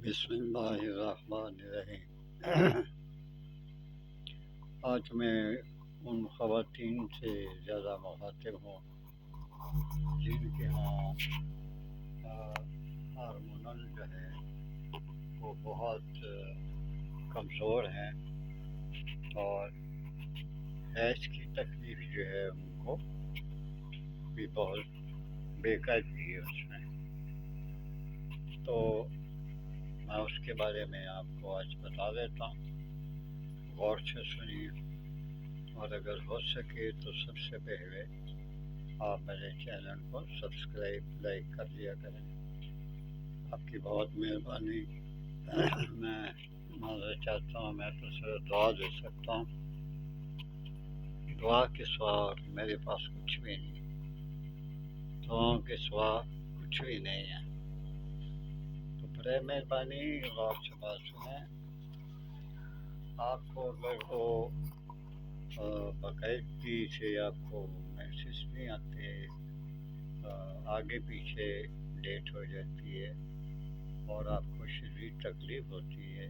بسم اللہ الرحمن الرحیم۔ آج میں ان خواتین سے زیادہ مخاطب ہوں جن کے ہاں ہارمونل جو ہے وہ بہت کمزور ہیں اور حیض کی تکلیف جو ہے ان کو بھی بہت بےقدری ہے اس میں، تو میں اس کے بارے میں آپ کو آج بتا دیتا ہوں، غور سے سنیے، اور اگر ہو سکے تو سب سے پہلے آپ میرے چینل کو سبسکرائب لائک کر لیا کریں، آپ کی بہت مہربانی۔ میں معذرت چاہتا ہوں، میں تو صرف دعا دے سکتا ہوں، دعا کے سوا میرے پاس کچھ بھی نہیں، دعاؤں کے سوا کچھ بھی نہیں ہے، تو برائے مہربانی غور سے بات سنیں۔ آپ کو اگر وہ باقاعدگی سے آپ کو محسوس نہیں آتے، آگے پیچھے ڈیٹ ہو جاتی ہے اور آپ کو شدید تکلیف ہوتی ہے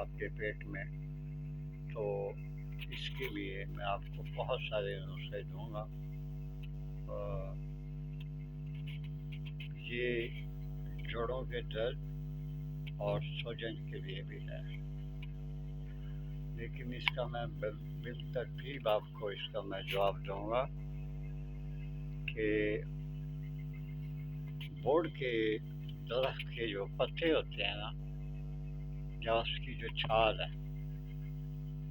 آپ کے پیٹ میں، تو اس کے لیے میں آپ کو بہت سارے نسخے دوں گا۔ یہ جوڑوں کے درد اور سوجن کے لیے بھی ہے، لیکن اس کا میں بالترتیب آپ کو اس کا میں جواب دوں گا کہ بورڈ کے درخت کے جو پتے ہوتے ہیں نا، یا اس کی جو چھال ہے،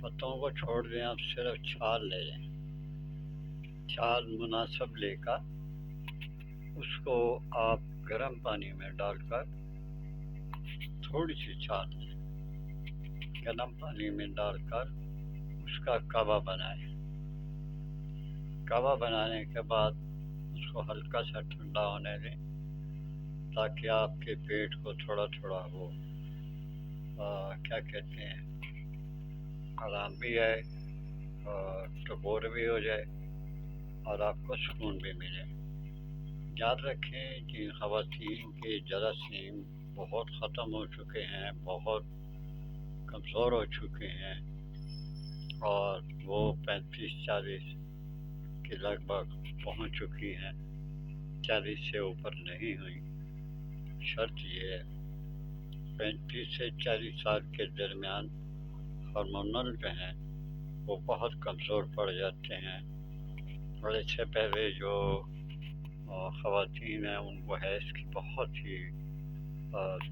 پتوں کو چھوڑ دیں، آپ صرف چھال لے لیں، چھال مناسب لے کر اس کو آپ گرم پانی میں ڈال کر تھوڑی سی چھال لیں، گرم پانی میں ڈال کر اس کا کعبہ بنائیں۔ کعبہ بنانے کے بعد اس کو ہلکا سا ٹھنڈا ہونے دیں تاکہ آپ کے پیٹ کو تھوڑا تھوڑا وہ کیا کہتے ہیں آرام بھی آئے اور ٹکور بھی ہو جائے اور آپ کو سکون بھی ملے۔ یاد رکھیں کہ خواتین کے جراثیم بہت ختم ہو چکے ہیں، بہت کمزور ہو چکے ہیں، اور وہ 35-40 کے لگ بھگ پہنچ چکی ہیں، 40 سے اوپر نہیں ہوئی۔ شرط یہ ہے 35 سے 40 سال کے درمیان ہارمونل جو ہیں وہ بہت کمزور پڑ جاتے ہیں، اور اس سے پہلے جو خواتین ہیں ان کو حیض کی بہت ہی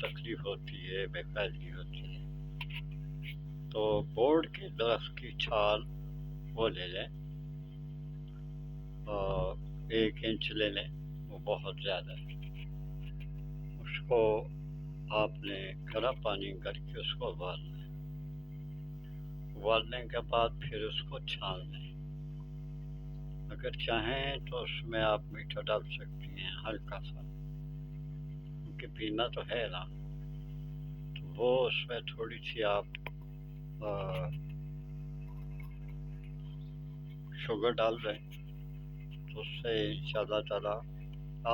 تکلیف ہوتی ہے، بے قاعدگی ہوتی ہے۔ تو بورڈ کے درخت کی چھال وہ لے لیں، 1 انچ لے لیں، وہ بہت زیادہ ہے، اس کو آپ نے گرم پانی کر کے اس کو ابالنا ہے، ابالنے کے بعد پھر اس کو چھان لیں۔ اگر چاہیں تو اس میں آپ میٹھا ڈال سکتی ہیں ہلکا سا، کیونکہ پینا تو ہے نا، تو وہ اس میں تھوڑی سی آپ شوگر ڈال دیں، تو اس سے انشاءاللہ تعالیٰ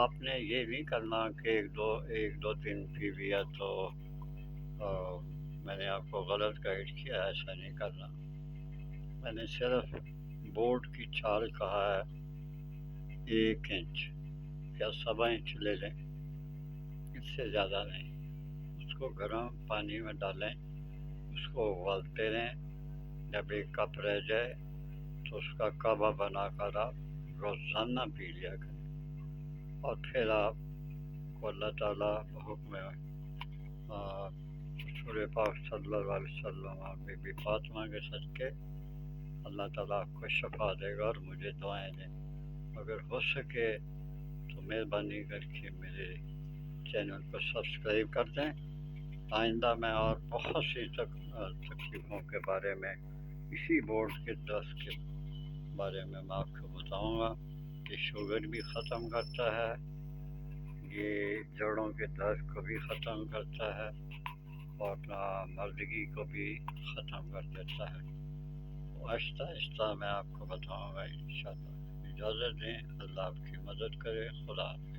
آپ نے یہ نہیں کرنا کہ ایک دو دن پی لیا تو میں نے آپ کو غلط گائیڈ کیا، ایسا نہیں کرنا۔ میں نے صرف بورڈ کی چھال کہا ہے 1 انچ یا 1.25 انچ لے لیں، اس سے زیادہ نہیں۔ اس کو گرم پانی میں ڈالیں، اس کو ابالتے رہیں، جب 1 کپ رہ جائے تو اس کا کعبہ بنا کر آپ روزانہ پی لیا کریں، اور پھر آپ کو اللہ تعالیٰ حکم رسول پاک صلی اللہ علیہ وسلم اور بی بی فاطمہ کے صدقے اللہ تعالیٰ آپ کو شفا دے گا اور مجھے دعائیں دیں۔ اگر ہو سکے تو مہربانی کر کے میرے چینل کو سبسکرائب کر دیں، آئندہ میں اور بہت سی تکلیفوں کے بارے میں اسی بورڈ کے درخت کے بارے میں آپ کو بتاؤں گا کہ شوگر بھی ختم کرتا ہے، یہ جوڑوں کے درد کو بھی ختم کرتا ہے، اور مردگی کو بھی ختم کر دیتا ہے۔ آہستہ آہستہ میں آپ کو بتاؤں گا انشاءاللہ۔ اجازت دیں، اللہ آپ کی مدد کرے، خدا حافظ۔